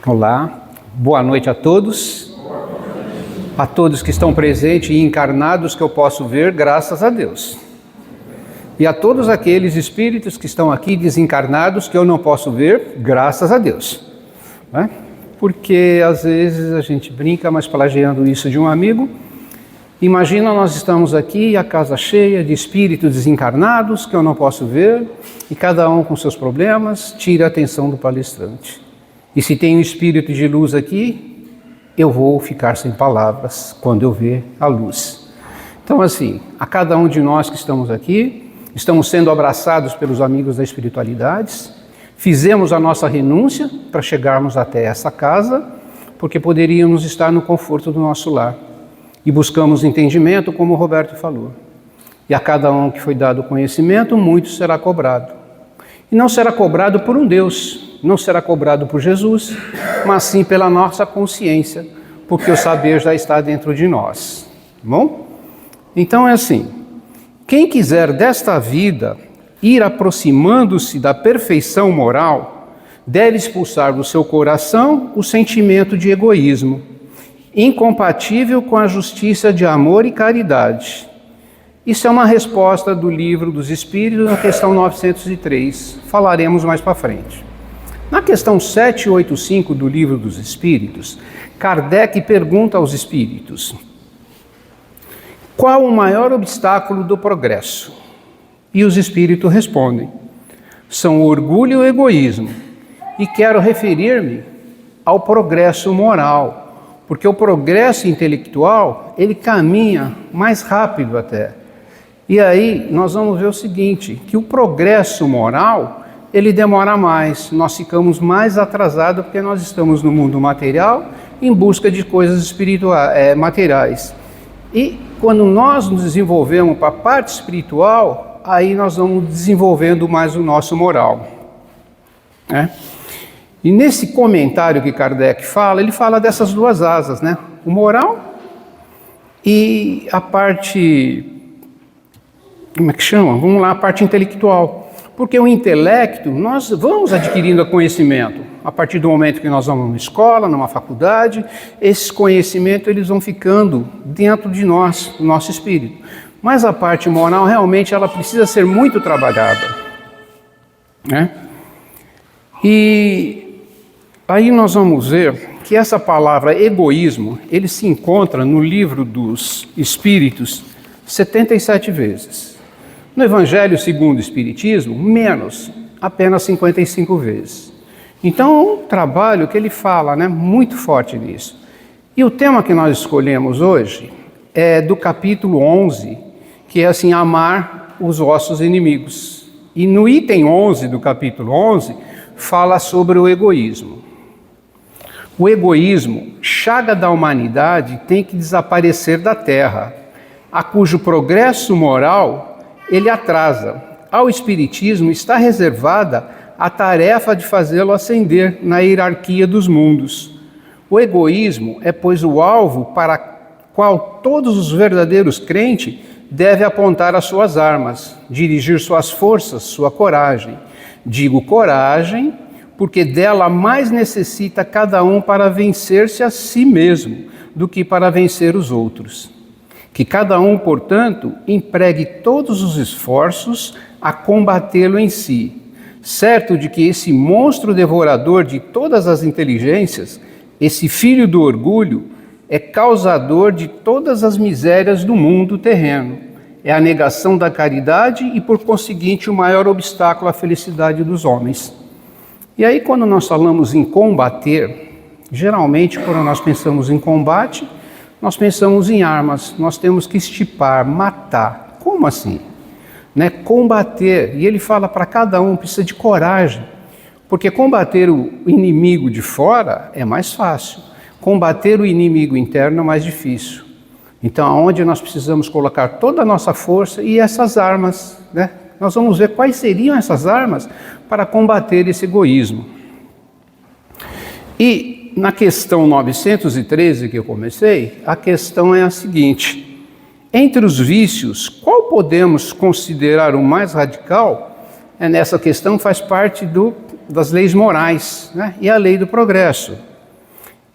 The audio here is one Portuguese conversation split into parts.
Olá, boa noite a todos que estão presentes e encarnados que eu posso ver, graças a Deus. E a todos aqueles espíritos que estão aqui desencarnados que eu não posso ver, graças a Deus. Né? Porque às vezes a gente brinca, mas plagiando isso de um amigo. Imagina, nós estamos aqui, a casa cheia de espíritos desencarnados que eu não posso ver, e cada um com seus problemas tira a atenção do palestrante. E se tem um espírito de luz aqui, eu vou ficar sem palavras quando eu ver a luz. Então, assim, a cada um de nós que estamos aqui, estamos sendo abraçados pelos amigos da espiritualidade, fizemos a nossa renúncia para chegarmos até essa casa, porque poderíamos estar no conforto do nosso lar. E buscamos entendimento, como o Roberto falou. E a cada um que foi dado conhecimento, muito será cobrado. E não será cobrado por um Deus, não será cobrado por Jesus, mas sim pela nossa consciência, porque o saber já está dentro de nós. Bom? Então é assim, quem quiser desta vida ir aproximando-se da perfeição moral, deve expulsar do seu coração o sentimento de egoísmo, incompatível com a justiça de amor e caridade. Isso é uma resposta do Livro dos Espíritos, na questão 903. Falaremos mais para frente. Na questão 785 do Livro dos Espíritos, Kardec pergunta aos espíritos: qual o maior obstáculo do progresso? E os espíritos respondem: são o orgulho e o egoísmo. E quero referir-me ao progresso moral, porque o progresso intelectual, ele caminha mais rápido até. E aí nós vamos ver o seguinte, que o progresso moral, ele demora mais, nós ficamos mais atrasados porque nós estamos no mundo material em busca de coisas espirituais, materiais. E quando nós nos desenvolvemos para a parte espiritual, aí nós vamos desenvolvendo mais o nosso moral. Né? E nesse comentário que Kardec fala, ele fala dessas duas asas, né? O moral e a parte, como é que chama? Vamos lá, a parte intelectual. Porque o intelecto, nós vamos adquirindo conhecimento. A partir do momento que nós vamos numa escola, numa faculdade, esses conhecimentos eles vão ficando dentro de nós, do nosso espírito. Mas a parte moral, realmente, ela precisa ser muito trabalhada. Né? E aí nós vamos ver que essa palavra egoísmo, ele se encontra no Livro dos Espíritos 77 vezes. No Evangelho segundo o Espiritismo, menos, apenas 55 vezes. Então, é um trabalho que ele fala, né, muito forte nisso. E o tema que nós escolhemos hoje é do capítulo 11, que é assim, amar os vossos inimigos. E no item 11 do capítulo 11, fala sobre o egoísmo. O egoísmo, chaga da humanidade, tem que desaparecer da Terra, a cujo progresso moral ele atrasa. Ao Espiritismo está reservada a tarefa de fazê-lo ascender na hierarquia dos mundos. O egoísmo é, pois, o alvo para qual todos os verdadeiros crentes devem apontar as suas armas, dirigir suas forças, sua coragem. Digo coragem, porque dela mais necessita cada um para vencer-se a si mesmo do que para vencer os outros. Que cada um, portanto, empregue todos os esforços a combatê-lo em si, certo de que esse monstro devorador de todas as inteligências, esse filho do orgulho, é causador de todas as misérias do mundo terreno, é a negação da caridade e, por conseguinte, o maior obstáculo à felicidade dos homens. E aí, quando nós falamos em combater, geralmente, quando nós pensamos em combate, nós pensamos em armas, nós temos que estipar, matar. Como assim? Né? Combater. E ele fala para cada um, precisa de coragem. Porque combater o inimigo de fora é mais fácil. Combater o inimigo interno é mais difícil. Então, aonde nós precisamos colocar toda a nossa força e essas armas, né? Nós vamos ver quais seriam essas armas para combater esse egoísmo. E na questão 913 que eu comecei, a questão é a seguinte: entre os vícios, qual podemos considerar o mais radical? Nessa questão faz parte do das leis morais, né? E a lei do progresso.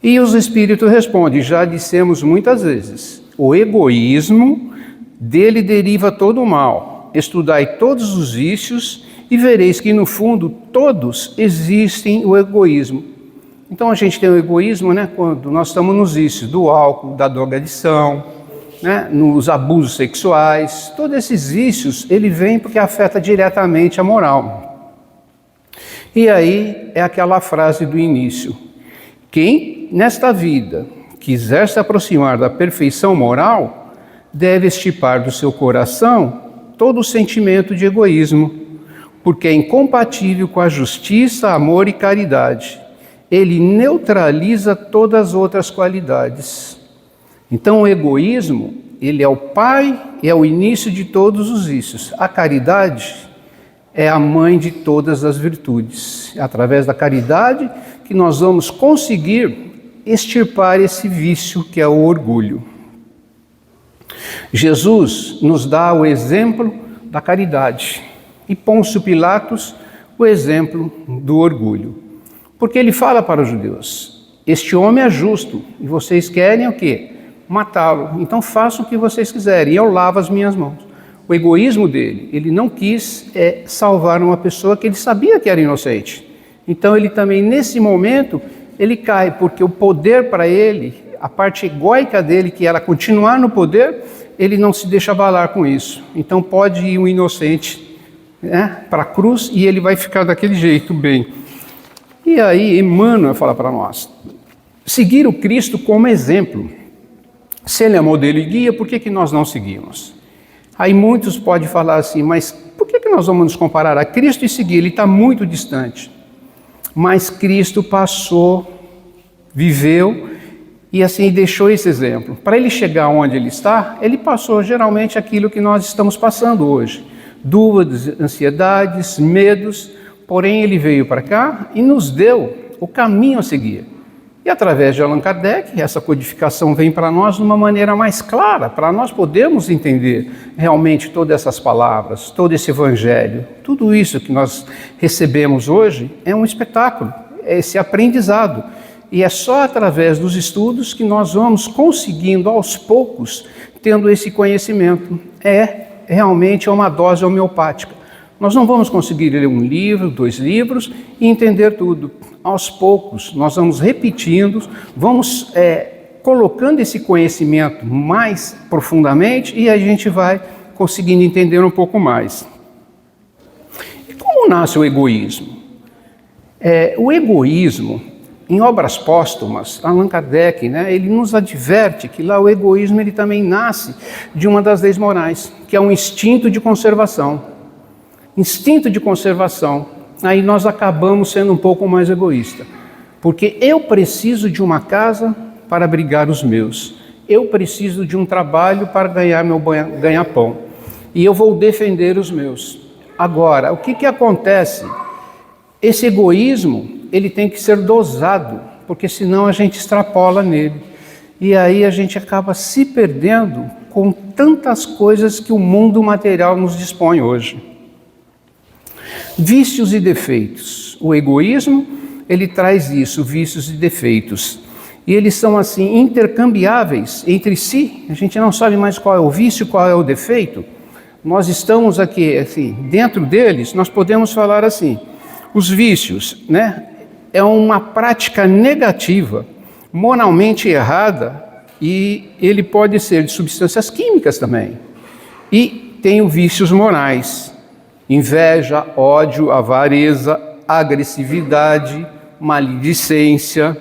E os espíritos respondem, já dissemos muitas vezes, o egoísmo, dele deriva todo o mal. Estudai todos os vícios e vereis que no fundo todos existem o egoísmo. Então a gente tem o egoísmo, né, quando nós estamos nos vícios do álcool, da drogadição, né, nos abusos sexuais. Todos esses vícios, ele vem porque afeta diretamente a moral. E aí é aquela frase do início. Quem nesta vida quiser se aproximar da perfeição moral, deve extirpar do seu coração todo o sentimento de egoísmo, porque é incompatível com a justiça, amor e caridade. Ele neutraliza todas as outras qualidades. Então o egoísmo, ele é o pai e é o início de todos os vícios. A caridade é a mãe de todas as virtudes. É através da caridade que nós vamos conseguir extirpar esse vício que é o orgulho. Jesus nos dá o exemplo da caridade e Pôncio Pilatos o exemplo do orgulho. Porque ele fala para os judeus, este homem é justo e vocês querem o quê? Matá-lo. Então façam o que vocês quiserem e eu lavo as minhas mãos. O egoísmo dele, ele não quis salvar uma pessoa que ele sabia que era inocente. Então ele também, nesse momento, ele cai, porque o poder para ele, a parte egóica dele, que era continuar no poder, ele não se deixa abalar com isso. Então pode ir um inocente, né, para a cruz e ele vai ficar daquele jeito bem. E aí Emmanuel fala para nós, seguir o Cristo como exemplo. Se ele é modelo e guia, por que nós não seguimos? Aí muitos podem falar assim, mas por que nós vamos nos comparar a Cristo e seguir? Ele está muito distante. Mas Cristo passou, viveu e assim deixou esse exemplo. Para ele chegar onde ele está, ele passou geralmente aquilo que nós estamos passando hoje. Dúvidas, ansiedades, medos, porém ele veio para cá e nos deu o caminho a seguir. E através de Allan Kardec, essa codificação vem para nós de uma maneira mais clara, para nós podermos entender realmente todas essas palavras, todo esse evangelho, tudo isso que nós recebemos hoje é um espetáculo, é esse aprendizado. E é só através dos estudos que nós vamos conseguindo aos poucos, tendo esse conhecimento. É realmente uma dose homeopática. Nós não vamos conseguir ler um livro, 2 livros e entender tudo. Aos poucos, nós vamos repetindo, vamos colocando esse conhecimento mais profundamente e a gente vai conseguindo entender um pouco mais. E como nasce o egoísmo? O egoísmo, em obras póstumas, Allan Kardec, né, ele nos adverte que lá o egoísmo ele também nasce de uma das leis morais, que é um instinto de conservação. Instinto de conservação, aí nós acabamos sendo um pouco mais egoístas. Porque eu preciso de uma casa para abrigar os meus. Eu preciso de um trabalho para ganhar meu ganha-pão. E eu vou defender os meus. Agora, o que acontece? Esse egoísmo, ele tem que ser dosado, porque senão a gente extrapola nele. E aí a gente acaba se perdendo com tantas coisas que o mundo material nos dispõe hoje. Vícios e defeitos. O egoísmo, ele traz isso, vícios e defeitos. E eles são assim intercambiáveis entre si. A gente não sabe mais qual é o vício, qual é o defeito. Nós estamos aqui, assim, dentro deles, nós podemos falar assim, os vícios, né, é uma prática negativa, moralmente errada, e ele pode ser de substâncias químicas também. E tem os vícios morais. Inveja, ódio, avareza, agressividade, maledicência,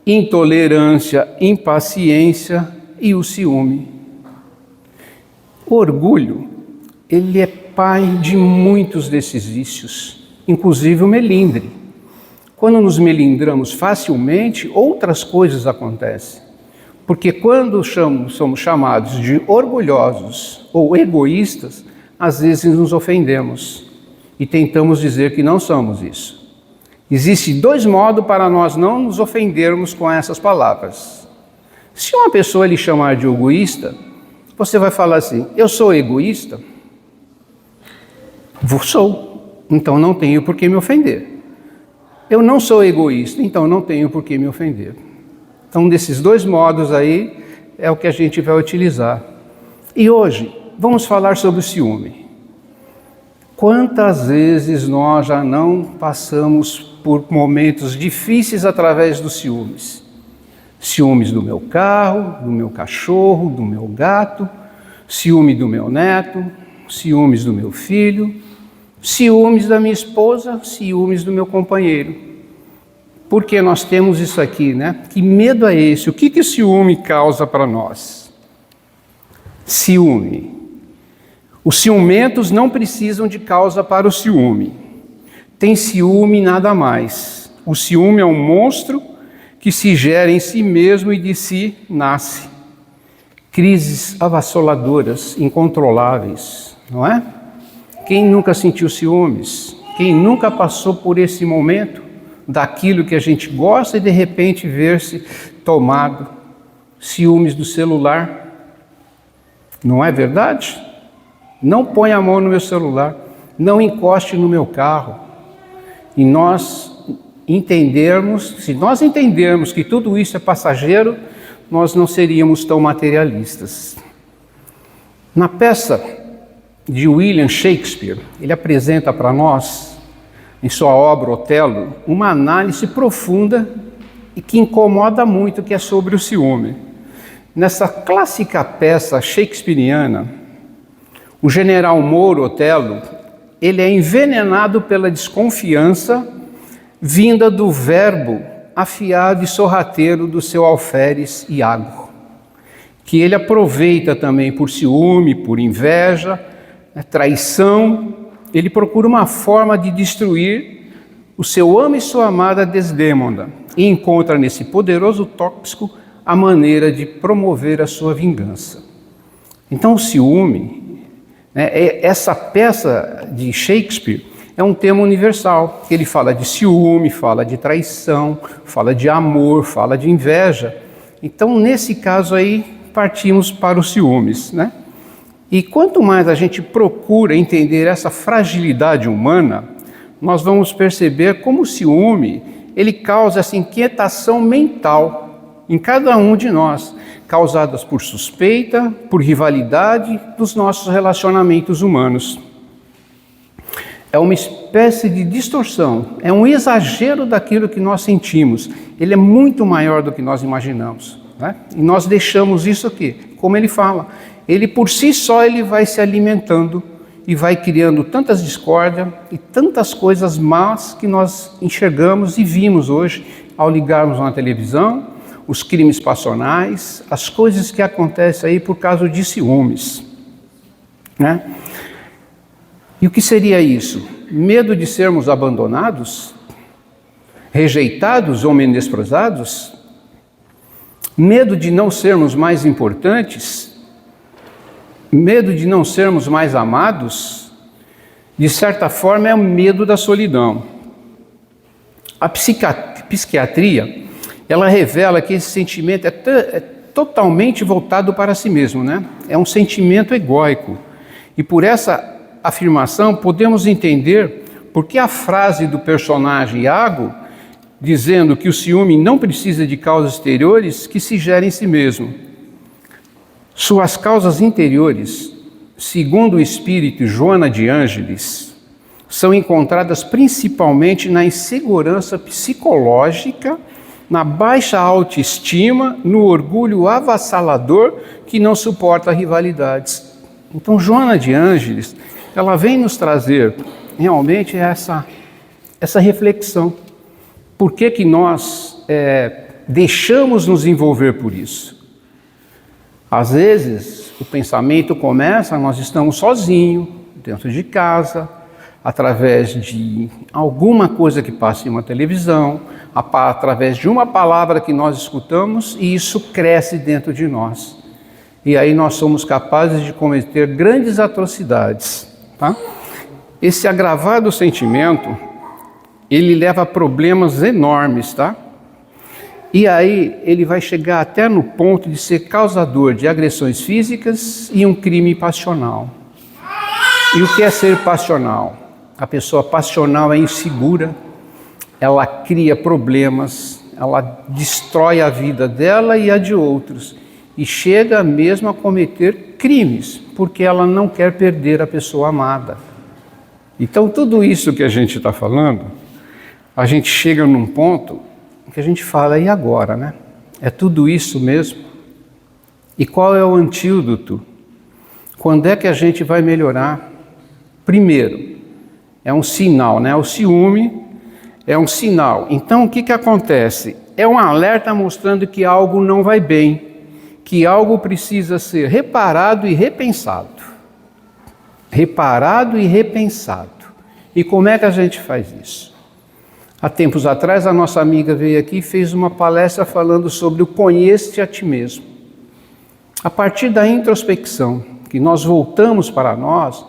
intolerância, impaciência e o ciúme. O orgulho, ele é pai de muitos desses vícios, inclusive o melindre. Quando nos melindramos facilmente, outras coisas acontecem. Porque quando somos chamados de orgulhosos ou egoístas, às vezes nos ofendemos e tentamos dizer que não somos isso. Existem 2 modos para nós não nos ofendermos com essas palavras. Se uma pessoa lhe chamar de egoísta, você vai falar assim, eu sou egoísta? Sou, então não tenho por que me ofender. eu não sou egoísta, então não tenho por que me ofender. Então, desses dois modos aí, é o que a gente vai utilizar. E hoje, vamos falar sobre o ciúme. Quantas vezes nós já não passamos por momentos difíceis através dos ciúmes? Ciúmes do meu carro, do meu cachorro, do meu gato, ciúme do meu neto, ciúmes do meu filho, ciúmes da minha esposa, ciúmes do meu companheiro. Porque nós temos isso aqui, né? Que medo é esse? O que o ciúme causa para nós? Ciúme. Os ciumentos não precisam de causa para o ciúme. Tem ciúme e nada mais. O ciúme é um monstro que se gera em si mesmo e de si nasce. Crises avassaladoras, incontroláveis, não é? Quem nunca sentiu ciúmes? Quem nunca passou por esse momento daquilo que a gente gosta e de repente ver-se tomado? Ciúmes do celular. Não é verdade? Não põe a mão no meu celular, não encoste no meu carro. E se nós entendermos que tudo isso é passageiro, nós não seríamos tão materialistas. Na peça de William Shakespeare, ele apresenta para nós, em sua obra Otelo, uma análise profunda e que incomoda muito, que é sobre o ciúme. Nessa clássica peça shakespeariana, o general Mouro, Otelo, ele é envenenado pela desconfiança vinda do verbo afiado e sorrateiro do seu alferes Iago, que ele aproveita também por ciúme, por inveja, traição. Ele procura uma forma de destruir o seu amo e sua amada Desdêmona e encontra nesse poderoso tóxico a maneira de promover a sua vingança. Então o ciúme, essa peça de Shakespeare é um tema universal, que ele fala de ciúme, fala de traição, fala de amor, fala de inveja. Então, nesse caso aí, partimos para os ciúmes, né? E quanto mais a gente procura entender essa fragilidade humana, nós vamos perceber como o ciúme, ele causa essa inquietação mental em cada um de nós, causadas por suspeita, por rivalidade dos nossos relacionamentos humanos. É uma espécie de distorção, é um exagero daquilo que nós sentimos. Ele é muito maior do que nós imaginamos, né? E nós deixamos isso aqui, como ele fala. Ele por si só ele vai se alimentando e vai criando tantas discórdias e tantas coisas más que nós enxergamos e vimos hoje ao ligarmos uma televisão, os crimes passionais, as coisas que acontecem aí por causa de ciúmes, né? E o que seria isso? Medo de sermos abandonados? Rejeitados ou menosprezados? Medo de não sermos mais importantes? Medo de não sermos mais amados? De certa forma é o medo da solidão. A psiquiatria, ela revela que esse sentimento é totalmente voltado para si mesmo, né? É um sentimento egóico. E por essa afirmação podemos entender porque a frase do personagem Iago, dizendo que o ciúme não precisa de causas exteriores que se gera em si mesmo. Suas causas interiores, segundo o espírito Joana de Ângeles, são encontradas principalmente na insegurança psicológica, na baixa autoestima, no orgulho avassalador que não suporta rivalidades. Então, Joana de Ângeles, ela vem nos trazer realmente essa reflexão. Por que nós deixamos nos envolver por isso? Às vezes, o pensamento começa, nós estamos sozinhos, dentro de casa, através de alguma coisa que passa em uma televisão, através de uma palavra que nós escutamos, e isso cresce dentro de nós. E aí nós somos capazes de cometer grandes atrocidades, tá? Esse agravado sentimento, ele leva a problemas enormes, tá? E aí ele vai chegar até no ponto de ser causador de agressões físicas e um crime passional. E o que é ser passional? A pessoa passional é insegura, ela cria problemas, ela destrói a vida dela e a de outros, e chega mesmo a cometer crimes, porque ela não quer perder a pessoa amada. Então, tudo isso que a gente está falando, a gente chega num ponto que a gente fala, e agora, né? É tudo isso mesmo? E qual é o antídoto? Quando é que a gente vai melhorar? Primeiro, é um sinal, né? O ciúme é um sinal. Então, o que acontece? É um alerta mostrando que algo não vai bem, que algo precisa ser reparado e repensado. Reparado e repensado. E como é que a gente faz isso? Há tempos atrás, a nossa amiga veio aqui e fez uma palestra falando sobre o conhece-te a ti mesmo. A partir da introspecção, que nós voltamos para nós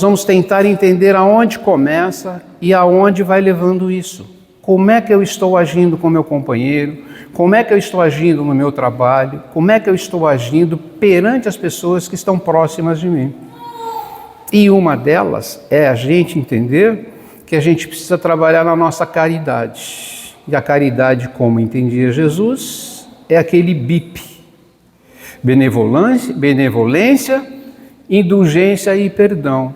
vamos tentar entender aonde começa e aonde vai levando isso. Como é que eu estou agindo com meu companheiro? Como é que eu estou agindo no meu trabalho? Como é que eu estou agindo perante as pessoas que estão próximas de mim? E uma delas é a gente entender que a gente precisa trabalhar na nossa caridade. E a caridade, como entendia Jesus, é aquele BIP. Benevolência, indulgência e perdão.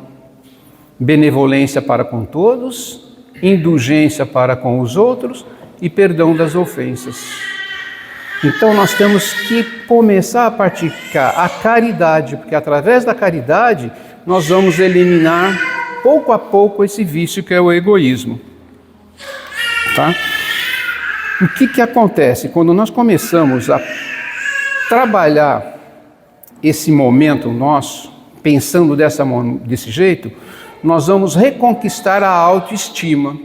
Benevolência para com todos, indulgência para com os outros e perdão das ofensas. Então nós temos que começar a praticar a caridade, porque através da caridade nós vamos eliminar pouco a pouco esse vício que é o egoísmo. Tá? O que acontece quando nós começamos a trabalhar esse momento nosso, pensando desse jeito, nós vamos reconquistar a autoestima,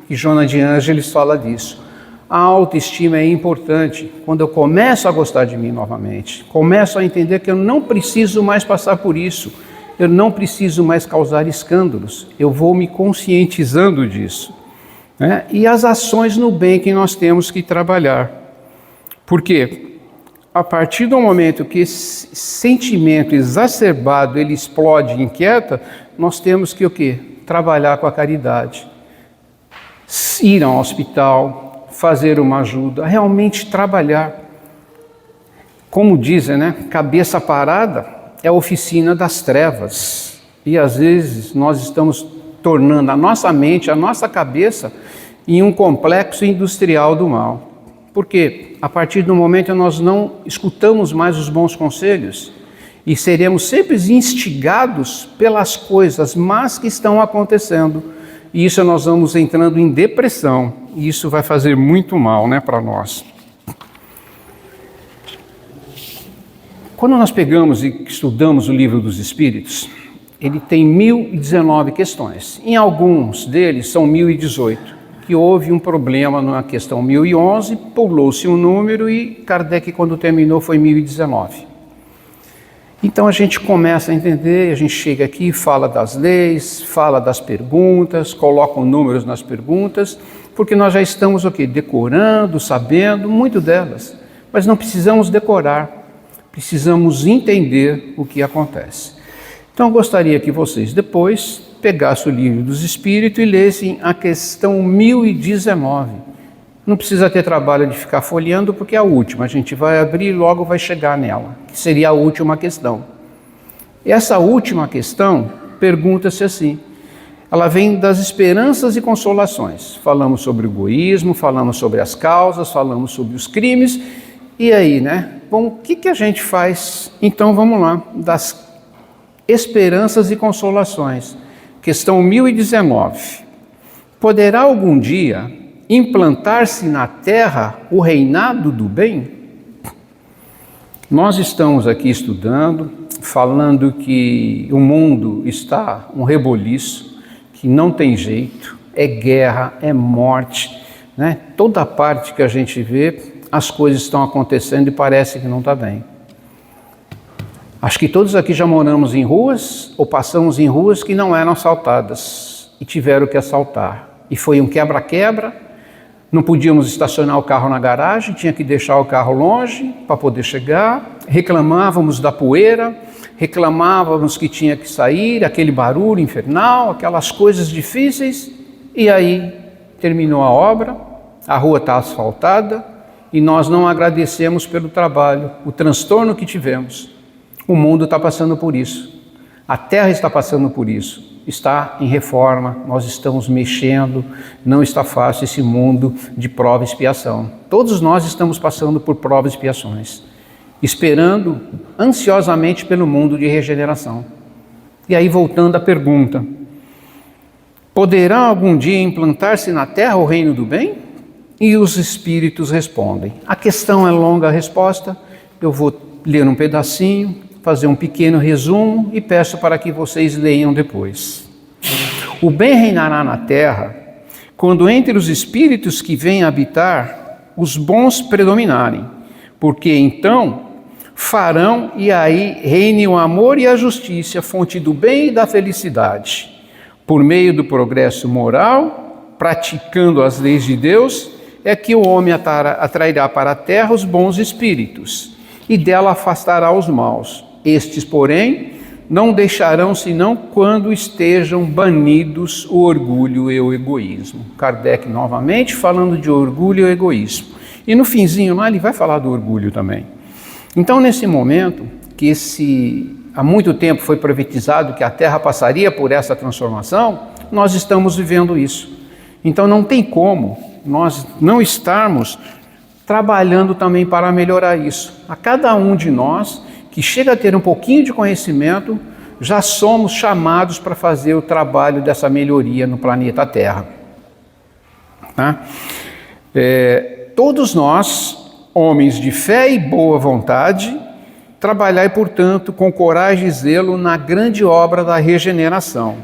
e Joana de Ângeles fala disso. A autoestima é importante. Quando eu começo a gostar de mim novamente, começo a entender que eu não preciso mais passar por isso, eu não preciso mais causar escândalos, eu vou me conscientizando disso, né? E as ações no bem que nós temos que trabalhar. Por quê? A partir do momento que esse sentimento exacerbado ele explode e inquieta, nós temos que o quê? Trabalhar com a caridade. Ir ao hospital, fazer uma ajuda, realmente trabalhar. Como dizem, né? Cabeça parada é a oficina das trevas. E às vezes nós estamos tornando a nossa mente, a nossa cabeça, em um complexo industrial do mal. Porque a partir do momento que nós não escutamos mais os bons conselhos e seremos sempre instigados pelas coisas más que estão acontecendo, e isso nós vamos entrando em depressão, e isso vai fazer muito mal, né, para nós. Quando nós pegamos e estudamos o Livro dos Espíritos, ele tem 1019 questões. Em alguns deles são 1018. Que houve um problema na questão 1011, pulou-se um número e Kardec, quando terminou, foi 1019. Então a gente começa a entender, a gente chega aqui, fala das leis, fala das perguntas, coloca números nas perguntas, porque nós já estamos o quê? Decorando, sabendo, muito delas. Mas não precisamos decorar, precisamos entender o que acontece. Então eu gostaria que vocês depois pegassem o Livro dos Espíritos e lessem a questão 1019. Não precisa ter trabalho de ficar folheando, porque é a última. A gente vai abrir e logo vai chegar nela, que seria a última questão. E essa última questão pergunta-se assim. Ela vem das esperanças e consolações. Falamos sobre o egoísmo, falamos sobre as causas, falamos sobre os crimes. E aí, né? Bom, o que a gente faz? Então vamos lá, das esperanças e consolações. Questão 1019. Poderá algum dia implantar-se na Terra o reinado do bem? Nós estamos aqui estudando, falando que o mundo está um reboliço, que não tem jeito, é guerra, é morte, né? Toda parte que a gente vê, as coisas estão acontecendo e parece que não está bem. Acho que todos aqui já moramos em ruas ou passamos em ruas que não eram assaltadas e tiveram que assaltar. E foi um quebra-quebra, não podíamos estacionar o carro na garagem, tinha que deixar o carro longe para poder chegar, reclamávamos da poeira, reclamávamos que tinha que sair, aquele barulho infernal, aquelas coisas difíceis, e aí terminou a obra, a rua está asfaltada e nós não agradecemos pelo trabalho, o transtorno que tivemos. O mundo está passando por isso, a terra está passando por isso, está em reforma, nós estamos mexendo, não está fácil esse mundo de prova e expiação. Todos nós estamos passando por provas e expiações, esperando ansiosamente pelo mundo de regeneração. E aí, voltando à pergunta, poderá algum dia implantar-se na terra o reino do bem? E os espíritos respondem. A questão é longa, a resposta, eu vou ler um pedacinho, fazer um pequeno resumo e peço para que vocês leiam depois. O bem reinará na terra quando entre os espíritos que vêm habitar os bons predominarem, porque então farão e aí reine o amor e a justiça, fonte do bem e da felicidade. Por meio do progresso moral, praticando as leis de Deus, é que o homem atrairá para a terra os bons espíritos e dela afastará os maus. Estes, porém, não deixarão senão quando estejam banidos o orgulho e o egoísmo. Kardec novamente falando de orgulho e egoísmo. E no finzinho lá ele vai falar do orgulho também. Então, nesse momento, que há muito tempo foi profetizado que a Terra passaria por essa transformação, nós estamos vivendo isso. Então não tem como nós não estarmos trabalhando também para melhorar isso. A cada um de nós que chega a ter um pouquinho de conhecimento, já somos chamados para fazer o trabalho dessa melhoria no planeta Terra. Tá? Todos nós, homens de fé e boa vontade, trabalhai, portanto, com coragem e zelo na grande obra da regeneração.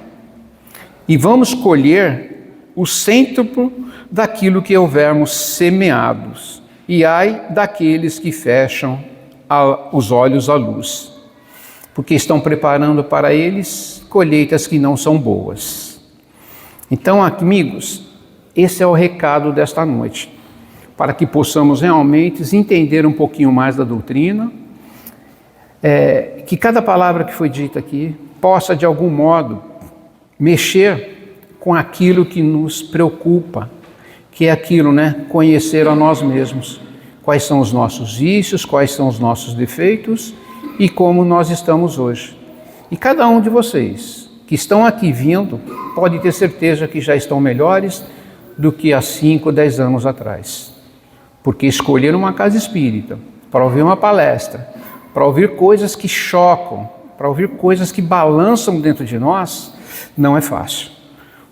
E vamos colher o cêntuplo daquilo que houvermos semeados. E ai daqueles que fecham os olhos à luz, porque estão preparando para eles colheitas que não são boas. Então, amigos, esse é o recado desta noite, para que possamos realmente entender um pouquinho mais da doutrina, que cada palavra que foi dita aqui possa, de algum modo, mexer com aquilo que nos preocupa, que é aquilo, conhecer a nós mesmos. Quais são os nossos vícios, quais são os nossos defeitos e como nós estamos hoje. E cada um de vocês que estão aqui vindo, pode ter certeza que já estão melhores do que há 5, 10 anos atrás. Porque escolher uma casa espírita, para ouvir uma palestra, para ouvir coisas que chocam, para ouvir coisas que balançam dentro de nós, não é fácil.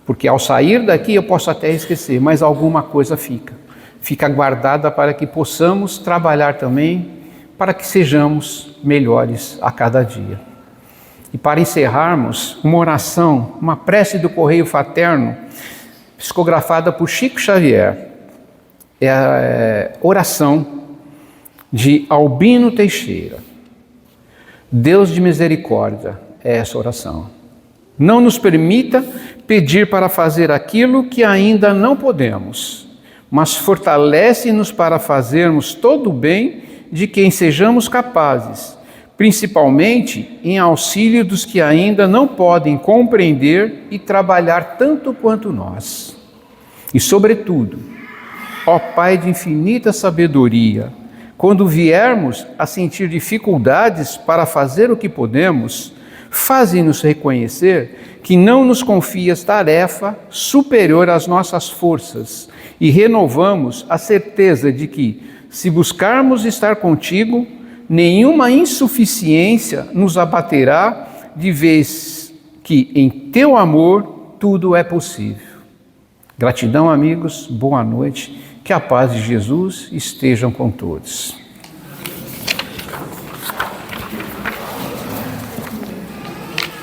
Porque ao sair daqui eu posso até esquecer, mas alguma coisa fica guardada para que possamos trabalhar também, para que sejamos melhores a cada dia. E para encerrarmos, uma oração, uma prece do Correio Fraterno, psicografada por Chico Xavier, é a oração de Albino Teixeira. Deus de misericórdia, é essa oração. Não nos permita pedir para fazer aquilo que ainda não podemos, mas fortalece-nos para fazermos todo o bem de quem sejamos capazes, principalmente em auxílio dos que ainda não podem compreender e trabalhar tanto quanto nós. E, sobretudo, ó Pai de infinita sabedoria, quando viermos a sentir dificuldades para fazer o que podemos, faze-nos reconhecer que não nos confias tarefa superior às nossas forças e renovamos a certeza de que, se buscarmos estar contigo, nenhuma insuficiência nos abaterá, de vez que em teu amor tudo é possível. Gratidão, amigos, boa noite, que a paz de Jesus esteja com todos.